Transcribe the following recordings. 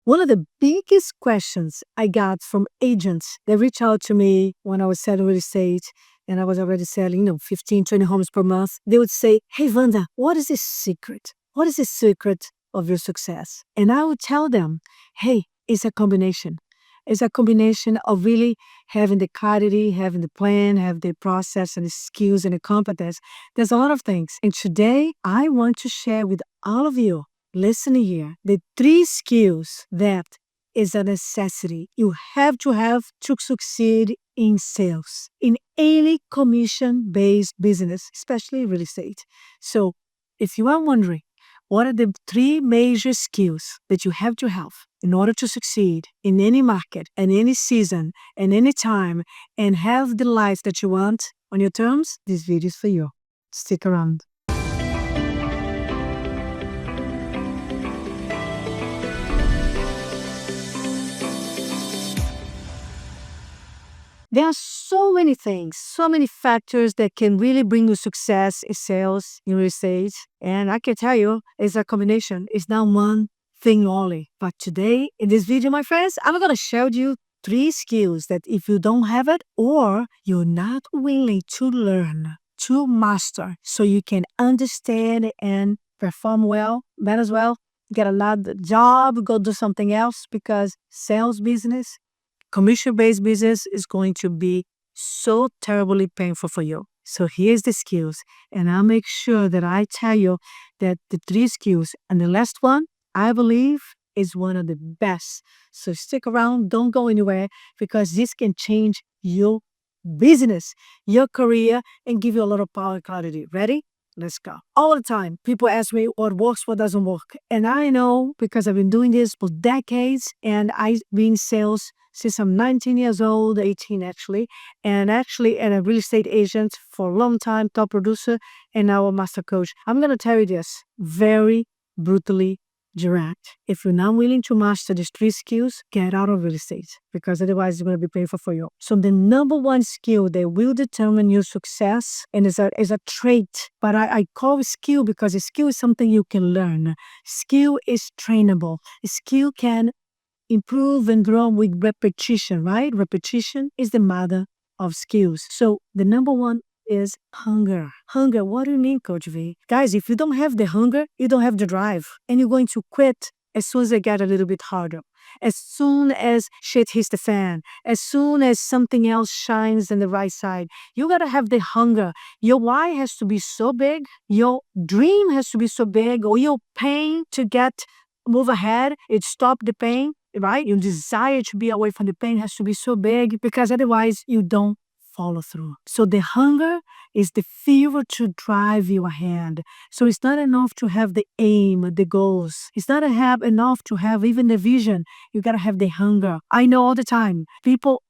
One of the biggest questions I got from agents that reach out to me when I was selling real estate and I was already selling, 15, 20 homes per month, they would say, "Hey, Vanda, what is the secret? What is the secret of your success?" And I would tell them, hey, it's a combination. It's a combination of really having the clarity, having the plan, have the process and the skills and the competence. There's a lot of things. And today I want to share with all of you, listen here, the three skills that is a necessity you have to succeed in sales, in any commission-based business, especially real estate. So if you are wondering, what are the three major skills that you have to have in order to succeed in any market and any season and any time and have the life that you want on your terms? This video is for you. Stick around. There are so many things, so many factors that can really bring you success in sales, in real estate. And I can tell you, it's a combination. It's not one thing only. But today, in this video, my friends, I'm going to share with you three skills that if you don't have it or you're not willing to learn, to master, so you can understand and perform well, might as well get another job, go do something else, because sales business, commission-based business is going to be so terribly painful for you. So here's the skills, and I'll make sure that I tell you that the three skills, and the last one, I believe, is one of the best. So stick around, don't go anywhere, because this can change your business, your career, and give you a lot of power and clarity. Ready? Let's go. All the time, people ask me what works, what doesn't work. And I know because I've been doing this for decades and I've been in sales since I'm 19 years old, 18 actually, and a real estate agent for a long time, top producer, and now a master coach. I'm going to tell you this very brutally direct. If you're not willing to master these three skills, get out of real estate, because otherwise it's going to be painful for you. So the number one skill that will determine your success, and is a trait, but I call it skill because a skill is something you can learn. Skill is trainable. A skill can improve and grow with repetition, right? Repetition is the mother of skills. So the number one is hunger. Hunger, what do you mean, Coach V? Guys, if you don't have the hunger, you don't have the drive. And you're going to quit as soon as it get a little bit harder. As soon as shit hits the fan. As soon as something else shines on the right side. You gotta have the hunger. Your why has to be so big. Your dream has to be so big. Or your pain to move ahead. It stop the pain, right? Your desire to be away from the pain has to be so big, because otherwise you don't follow through. So the hunger is the fever to drive you ahead. So it's not enough to have the aim, the goals. It's not enough to have even the vision. You got to have the hunger. I know all the time people,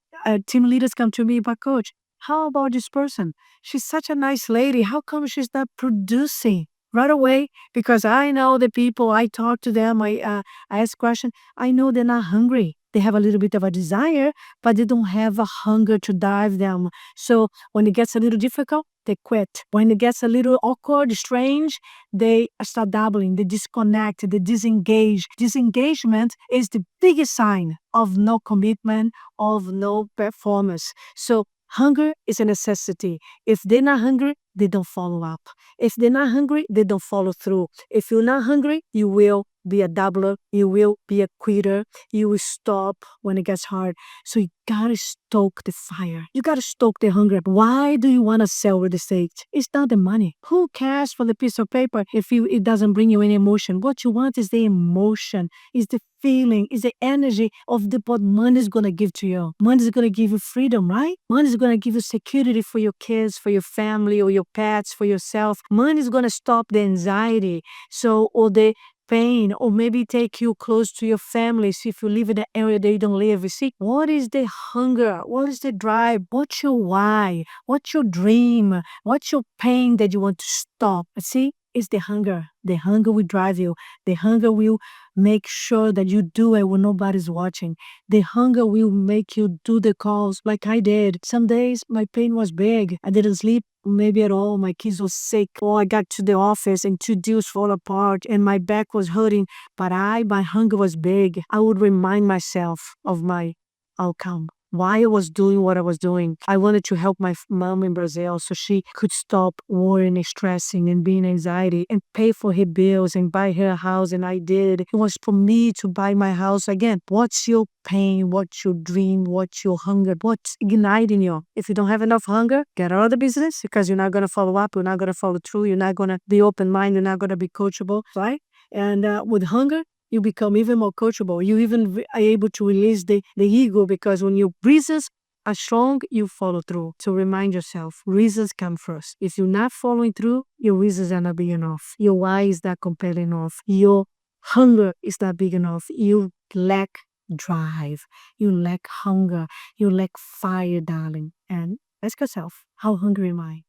team leaders come to me, but coach, how about this person? She's such a nice lady. How come she's not producing? Right away, because I know the people, I talk to them, I ask questions, I know they're not hungry. They have a little bit of a desire, but they don't have a hunger to drive them. So when it gets a little difficult, they quit. When it gets a little awkward, strange, they start dabbling, they disconnect, they disengage. Disengagement is the biggest sign of no commitment, of no performance. So hunger is a necessity. If they're not hungry, they don't follow up. If they're not hungry, they don't follow through. If you're not hungry, you will be a dabbler. You will be a quitter. You will stop when it gets hard. So you gotta stoke the fire. You gotta stoke the hunger. Why do you want to sell real estate? It's not the money. Who cares for the piece of paper if it doesn't bring you any emotion? What you want is the emotion, is the feeling, is the energy of what money is going to give to you. Money is going to give you freedom, right? Money is going to give you security for your kids, for your family, or your pets, for yourself. Money is going to stop the anxiety, or the pain, or maybe take you close to your family. So if you live in an area that you don't live, you see, what is the hunger? What is the drive? What's your why? What's your dream? What's your pain that you want to stop? See? is the hunger. The hunger will drive you. The hunger will make sure that you do it when nobody's watching. The hunger will make you do the calls like I did. Some days my pain was big. I didn't sleep maybe at all. My kids were sick. Or I got to the office and 2 deals fall apart and my back was hurting. But my hunger was big. I would remind myself of my outcome. Why I was doing what I was doing. I wanted to help my mom in Brazil so she could stop worrying and stressing and being anxiety and pay for her bills and buy her a house. And I did. It was for me to buy my house again. What's your pain? What's your dream? What's your hunger? What's igniting you? If you don't have enough hunger, get out of the business because you're not going to follow up. You're not going to follow through. You're not going to be open-minded. You're not going to be coachable, right? And with hunger, you become even more coachable. You even are able to release the ego because when your reasons are strong, you follow through. So remind yourself, reasons come first. If you're not following through, your reasons are not big enough. Your why is not compelling enough. Your hunger is not big enough. You lack drive. You lack hunger. You lack fire, darling. And ask yourself, how hungry am I?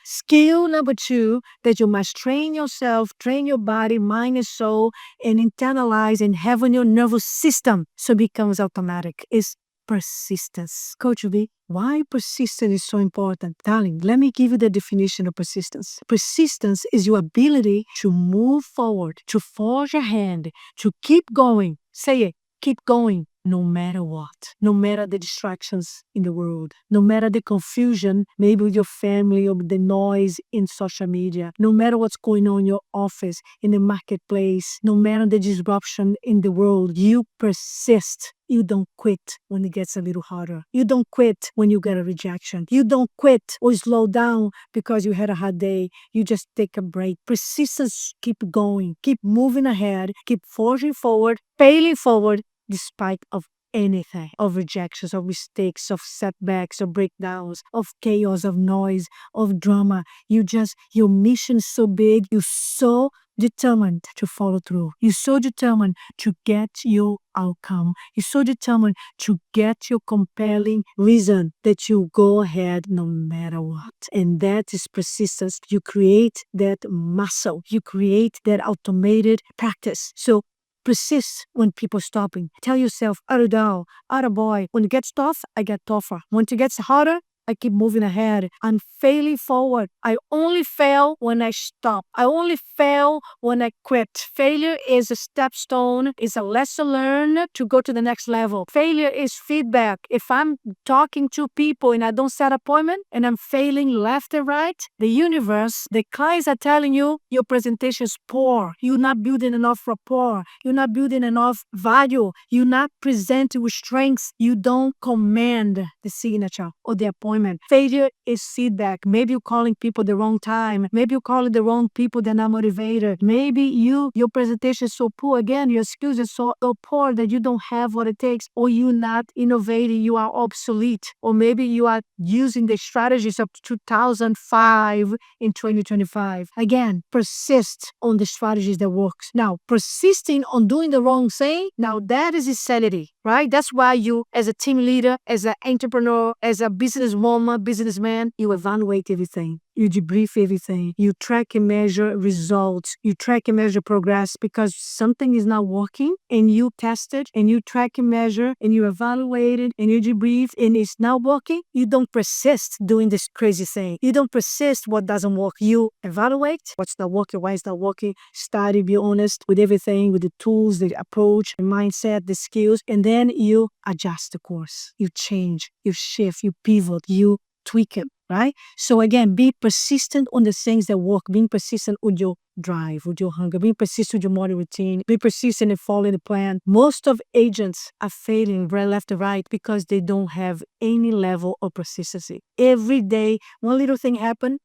Skill number two, that you must train yourself, train your body, mind, and soul, and internalize and have on your nervous system so it becomes automatic, is persistence. Coach B, why persistence is so important? Darling, let me give you the definition of persistence. Persistence is your ability to move forward, to forge ahead, to keep going. Say it. Keep going no matter what, no matter the distractions in the world, no matter the confusion, maybe with your family or the noise in social media, no matter what's going on in your office, in the marketplace, no matter the disruption in the world, you persist. You don't quit when it gets a little harder. You don't quit when you get a rejection. You don't quit or slow down because you had a hard day. You just take a break. Persistence, keep going, keep moving ahead, keep forging forward, failing forward, despite of anything, of rejections, of mistakes, of setbacks, of breakdowns, of chaos, of noise, of drama. Your mission is so big. You're so determined to follow through. You're so determined to get your outcome. You're so determined to get your compelling reason that you go ahead no matter what. And that is persistence. You create that muscle. You create that automated practice. So persist when people stopping. Tell yourself, other boy, when it gets tough, I get tougher. When it gets harder, I keep moving ahead. I'm failing forward. I only fail when I stop. I only fail when I quit. Failure is a stepstone, is a lesson learned to go to the next level. Failure is feedback. If I'm talking to people and I don't set appointment and I'm failing left and right, the universe, the clients are telling you your presentation is poor. You're not building enough rapport. You're not building enough value. You're not presenting with strengths. You don't command the signature or the appointment. Failure is feedback. Maybe you're calling people the wrong time. Maybe you're calling the wrong people that are not motivated. Maybe your presentation is so poor. Again, your skills are so poor that you don't have what it takes, or you're not innovating. You are obsolete. Or maybe you are using the strategies of 2005 in 2025. Again, persist on the strategies that works. Now, persisting on doing the wrong thing, now that is insanity, right? That's why you, as a team leader, as an entrepreneur, as a businesswoman, businessman, you evaluate everything. You debrief everything. You track and measure results. You track and measure progress because something is not working and you test it and you track and measure and you evaluate it and you debrief and it's not working. You don't persist doing this crazy thing. You don't persist what doesn't work. You evaluate what's not working, why it's not working. Study, be honest with everything, with the tools, the approach, the mindset, the skills, and then you adjust the course. You change, you shift, you pivot, you tweak it. Right? So again, be persistent on the things that work. Being persistent with your drive, with your hunger. Being persistent with your morning routine. Be persistent in following the plan. Most of agents are failing right, left and right because they don't have any level of persistency. Every day, one little thing happens,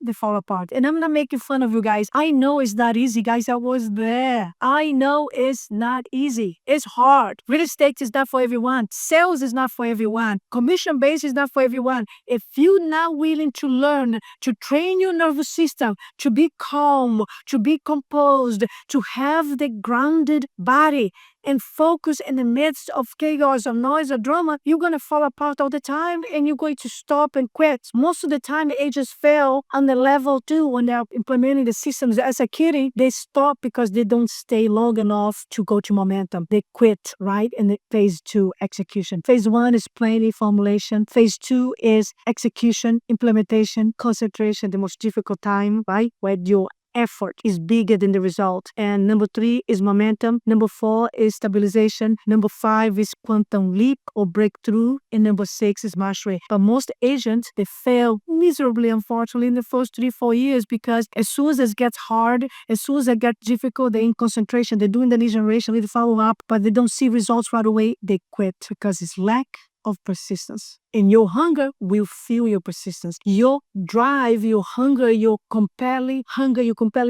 they fall apart. And I'm not making fun of you guys. I know it's not easy, guys. I was there. I know it's not easy. It's hard. Real estate is not for everyone. Sales is not for everyone. Commission based is not for everyone. If you're not willing to learn, to train your nervous system, to be calm, to be composed, to have the grounded body and focus in the midst of chaos or noise or drama, you're going to fall apart all the time and you're going to stop and quit. Most of the time, agents fail on the level 2 when they're implementing the systems executing. They stop because they don't stay long enough to go to momentum. They quit right in the phase 2 execution. Phase 1 is planning, formulation. Phase 2 is execution, implementation, concentration, the most difficult time, right? Where your effort is bigger than the result. And number 3 is momentum. Number 4 is stabilization. Number 5 is quantum leap or breakthrough. And number 6 is mastery. But most agents, they fail miserably, unfortunately, in the first 3-4 years, because as soon as it gets hard, as soon as it gets difficult, they're in concentration, they're doing the lead generation, lead follow-up, but they don't see results right away, they quit because it's lack of persistence. And your hunger will fuel your persistence. Your drive, your hunger, your compelling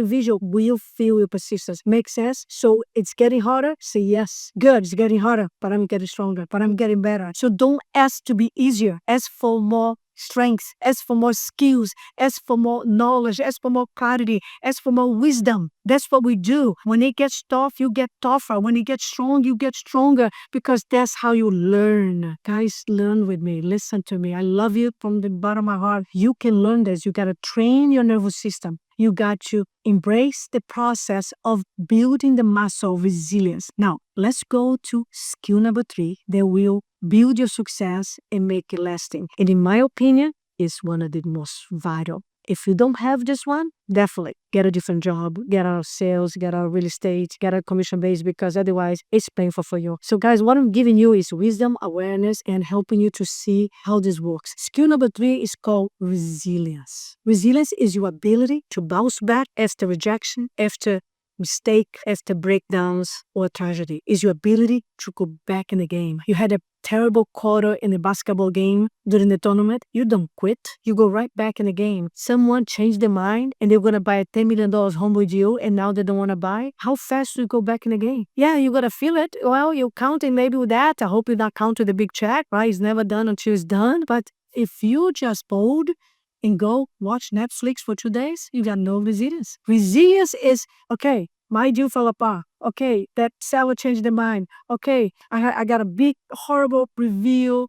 vision will fuel your persistence. Make sense? So it's getting harder? Say yes. Good, it's getting harder, but I'm getting stronger, but I'm getting better. So don't ask to be easier. Ask for more strength, ask for more skills, ask for more knowledge, ask for more clarity, ask for more wisdom. That's what we do. When it gets tough, you get tougher. When it gets strong, you get stronger, because that's how you learn. Guys, learn with me. Listen to me. I love you from the bottom of my heart. You can learn this. You got to train your nervous system. You got to embrace the process of building the muscle of resilience. Now, let's go to skill number 3 that will build your success and make it lasting. And in my opinion, it's one of the most vital. If you don't have this one, definitely get a different job, get out of sales, get out of real estate, get out of commission base, because otherwise it's painful for you. So guys, what I'm giving you is wisdom, awareness, and helping you to see how this works. Skill number 3 is called resilience. Resilience is your ability to bounce back after rejection, after mistake, after breakdowns or tragedy. Is your ability to go back in the game. You had a terrible quarter in the basketball game during the tournament. You don't quit. You go right back in the game. Someone changed their mind and they're going to buy a $10 million home with you, and now they don't want to buy. How fast do you go back in the game? Yeah, you got to feel it. Well, you're counting maybe with that. I hope you're not counting the big check, right? It's never done until it's done. But if you just bold and go watch Netflix for 2 days, you got no resilience. Resilience is, okay, my deal fell apart. Okay, that seller changed their mind. Okay, I got a big, horrible review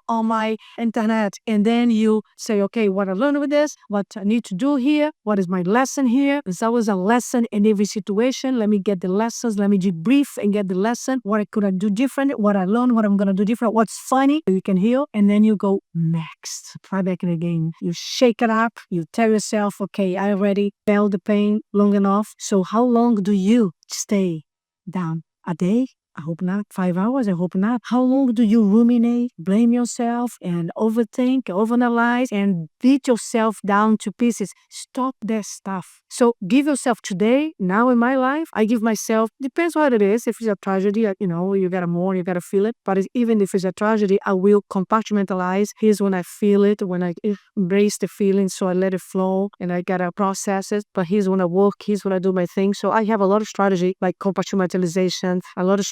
on my internet. And then you say, okay, what I learned with this, what I need to do here, what is my lesson here? There's always a lesson in every situation. Let me get the lessons. Let me debrief and get the lesson. What could I do different? What I learned, what I'm going to do different, what's funny, you can heal. And then you go next. Try back in the game. You shake it up. You tell yourself, okay, I already felt the pain long enough. So how long do you stay down? A day? I hope not. 5 hours? I hope not. How long do you ruminate, blame yourself, and overthink, overanalyze, and beat yourself down to pieces? Stop that stuff. So give yourself today, now in my life, I give myself, depends what it is. If it's a tragedy, you gotta mourn, you gotta feel it. But even if it's a tragedy, I will compartmentalize. Here's when I feel it, when I embrace the feeling, so I let it flow, and I gotta process it. But here's when I work, here's when I do my thing. So I have a lot of strategy, like compartmentalization, a lot of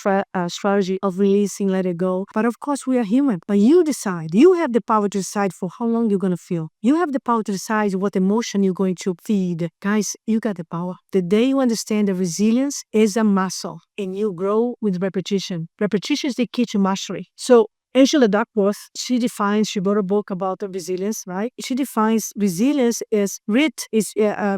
strategy of releasing, let it go. But of course, we are human. But you decide. You have the power to decide for how long you're going to feel. You have the power to decide what emotion you're going to feed. Guys, you got the power. The day you understand that resilience is a muscle and you grow with repetition. Repetition is the key to mastery. So Angela Duckworth, she wrote a book about resilience, right? She defines resilience as grit, is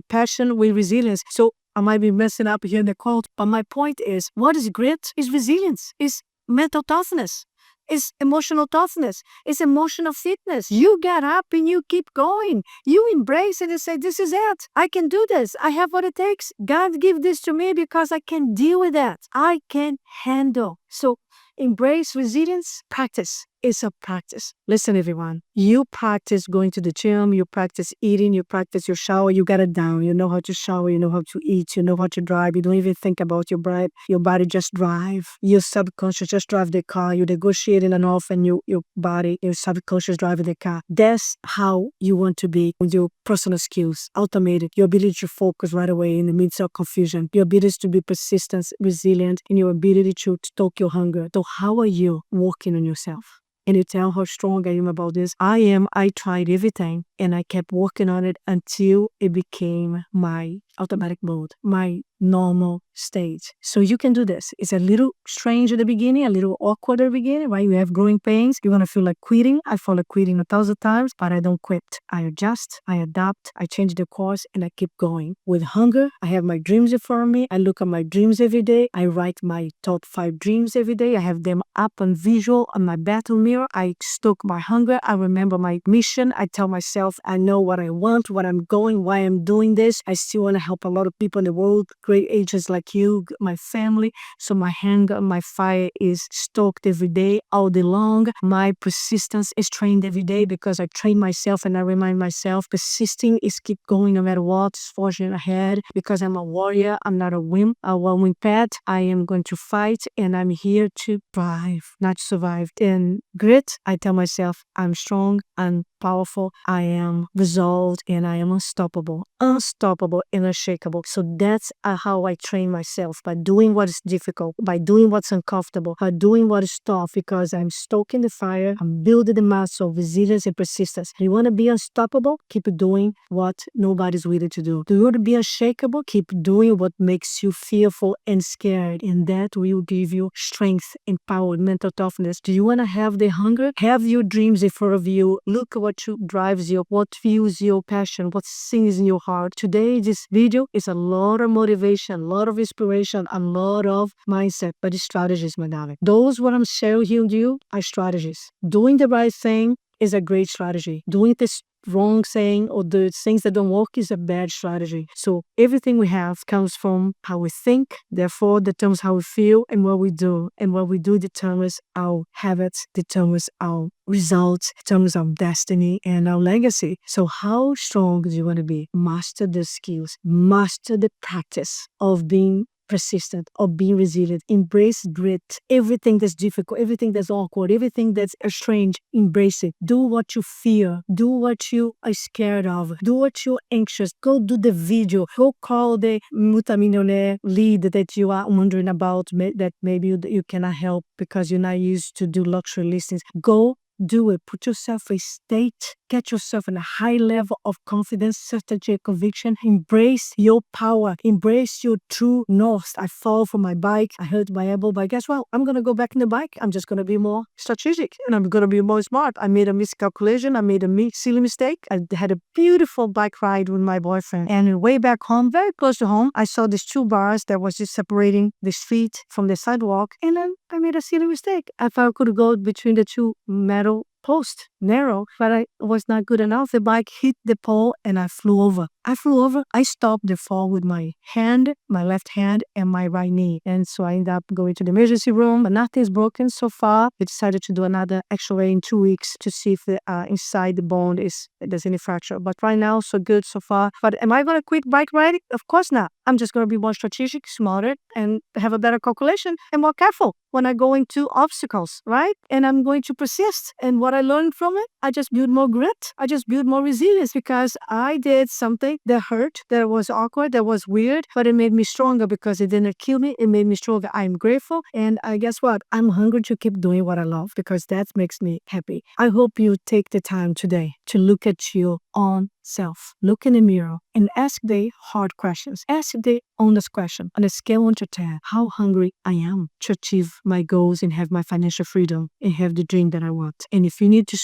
passion with resilience. So I might be messing up here in the quote, but my point is, what is grit? Is resilience, is mental toughness, is emotional toughness, is emotional fitness. You get up and you keep going. You embrace it and say, this is it. I can do this. I have what it takes. God give this to me because I can deal with that. I can handle. So embrace resilience, practice. It's a practice. Listen, everyone, you practice going to the gym, you practice eating, you practice your shower, you got it down. You know how to shower, you know how to eat, you know how to drive. You don't even think about your body just drive. Your subconscious just drive the car. You negotiate in and off, and your body, your subconscious driving the car. That's how you want to be with your personal skills. Automated, your ability to focus right away in the midst of confusion, your ability to be persistent, resilient, and your ability to stoke your hunger. So how are you working on yourself? And you tell how strong I am about this. I tried everything and I kept working on it until it became my automatic mode, my normal state. So you can do this. It's a little strange at the beginning, a little awkward at the beginning, right? You have growing pains. You're going to feel like quitting. I feel like quitting 1,000 times, but I don't quit. I adjust, I adapt, I change the course, and I keep going. With hunger, I have my dreams in front of me. I look at my dreams every day. I write my top 5 dreams every day. I have them up on visual on my battle mirror. I stoke my hunger. I remember my mission. I tell myself I know what I want, what I'm going, why I'm doing this. I still want to help a lot of people in the world, great agents like you, my family. So my hunger, my fire is stoked every day, all day long. My persistence is trained every day because I train myself and I remind myself persisting is keep going no matter what's forging ahead because I'm a warrior. I'm not a one-wing pet. I am going to fight and I'm here to thrive, not survive. And grit, I tell myself I'm strong, I'm powerful, I am resolved, and I am unstoppable and unshakable. So that's how I train myself, by doing what is difficult, by doing what's uncomfortable, by doing what is tough, because I'm stoking the fire, I'm building the muscle of resilience and persistence. You want to be unstoppable? Keep doing what nobody's willing to do. Do you want to be unshakable? Keep doing what makes you fearful and scared, and that will give you strength and power, mental toughness. Do you want to have the hunger? Have your dreams in front of you. Look at what drives you, what fuels your passion, what sings in your heart. Today, this video is a lot of motivation, a lot of inspiration, a lot of mindset, but it's strategies, my darling. Those what I'm sharing with you are strategies. Doing the right thing is a great strategy. Doing this wrong thing or the things that don't work is a bad strategy. So everything we have comes from how we think, therefore determines how we feel and what we do. And what we do determines our habits, determines our results, determines our destiny and our legacy. So how strong do you want to be? Master the skills, master the practice of being persistent, of being resilient. Embrace grit. Everything that's difficult, everything that's awkward, everything that's strange, embrace it. Do what you fear. Do what you are scared of. Do what you're anxious. Go do the video. Go call the multimillionaire lead that you are wondering about, that maybe you cannot help because you're not used to do luxury listings. Go do it. Put yourself in a state. Get yourself in a high level of confidence, certainty, and conviction. Embrace your power. Embrace your true north. I fall from my bike. I hurt my elbow, but guess what? I'm going to go back in the bike. I'm just going to be more strategic and I'm going to be more smart. I made a miscalculation. I made a silly mistake. I had a beautiful bike ride with my boyfriend. And way back home, very close to home, I saw these 2 bars that was just separating the street from the sidewalk. And then I made a silly mistake. I thought I could go between the 2 metal post, narrow, but I was not good enough. The bike hit the pole and I flew over. I stopped the fall with my hand, my left hand, and my right knee. And so I ended up going to the emergency room, but nothing's broken so far. We decided to do another x-ray in 2 weeks to see if the inside the bone there's any fracture. But right now, so good so far. But am I going to quit bike riding? Of course not. I'm just going to be more strategic, smarter, and have a better calculation and more careful when I go into obstacles, right? And I'm going to persist. And what I learned from it, I just build more grit. I just build more resilience because I did something that hurt, that was awkward, that was weird, but it made me stronger because it didn't kill me. It made me stronger. I'm grateful. And guess what? I'm hungry to keep doing what I love because that makes me happy. I hope you take the time today to look at your own self. Look in the mirror and ask the hard questions. Ask the honest question on a scale 1 to 10, how hungry I am to achieve my goals and have my financial freedom and have the dream that I want. And if you need to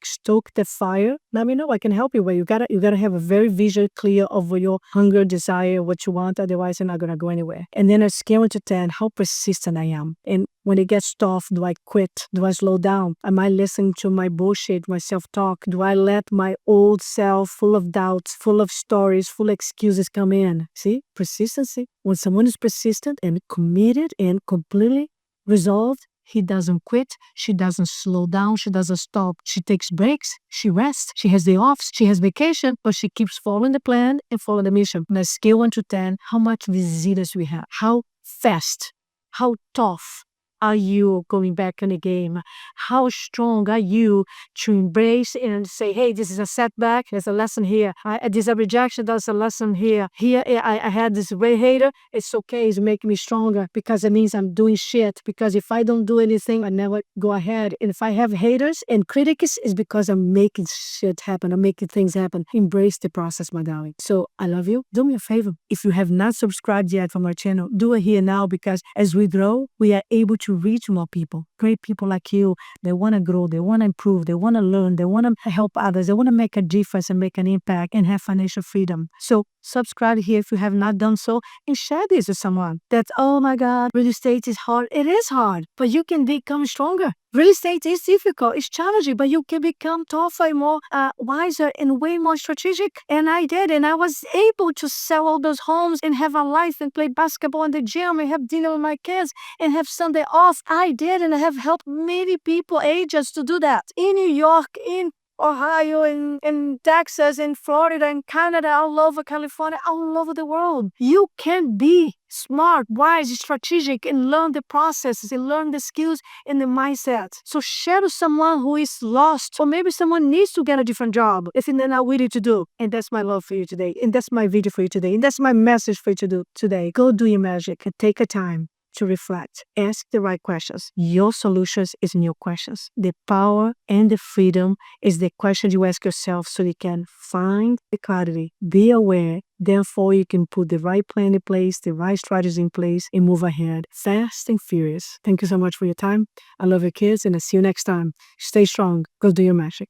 stoke the fire, let me know. I can help you. But you gotta have a very visual, clear of your hunger, desire, what you want. Otherwise, you're not gonna go anywhere. And then a scale 1 to 10, how persistent I am. And when it gets tough, do I quit? Do I slow down? Am I listening to my bullshit, my self-talk? Do I let my old self, full of doubts, full of stories, full of excuses come in? See? Persistency. When someone is persistent and committed and completely resolved, he doesn't quit. She doesn't slow down. She doesn't stop. She takes breaks. She rests. She has day offs. She has vacation, but she keeps following the plan and following the mission. On a scale 1 to 10, how much resilience we have? How fast? How tough are you going back in the game? How strong are you to embrace and say, hey, this is a setback. There's a lesson here. This is a rejection. There's a lesson here. Here, I had this way hater. It's okay. It's making me stronger because it means I'm doing shit. Because if I don't do anything, I never go ahead. And if I have haters and critics, it's because I'm making shit happen. I'm making things happen. Embrace the process, my darling. So I love you. Do me a favor. If you have not subscribed yet from our channel, do it here now, because as we grow, we are able to reach more people. Great people like you. They want to grow. They want to improve. They want to learn. They want to help others. They want to make a difference and make an impact and have financial freedom. So subscribe here if you have not done so, and share this with someone that, oh my God, real estate is hard. It is hard, but you can become stronger. Real estate is difficult, it's challenging, but you can become tougher, more wiser, and way more strategic. And I did, and I was able to sell all those homes and have a life and play basketball in the gym and have dinner with my kids and have Sunday off. I did, and I have helped many people, agents, to do that in New York, in Ohio, in Texas, in Florida, in Canada, all over California, all over the world. You can be smart, wise, strategic, and learn the processes and learn the skills and the mindset. So share with someone who is lost, or maybe someone needs to get a different job, if they're not willing to do. And that's my love for you today. And that's my video for you today. And that's my message for you to do today. Go do your magic and take a time to reflect. Ask the right questions. Your solutions is in your questions. The power and the freedom is the questions you ask yourself, so you can find the clarity, be aware. Therefore, you can put the right plan in place, the right strategies in place, and move ahead fast and furious. Thank you so much for your time. I love your kids, and I'll see you next time. Stay strong. Go do your magic.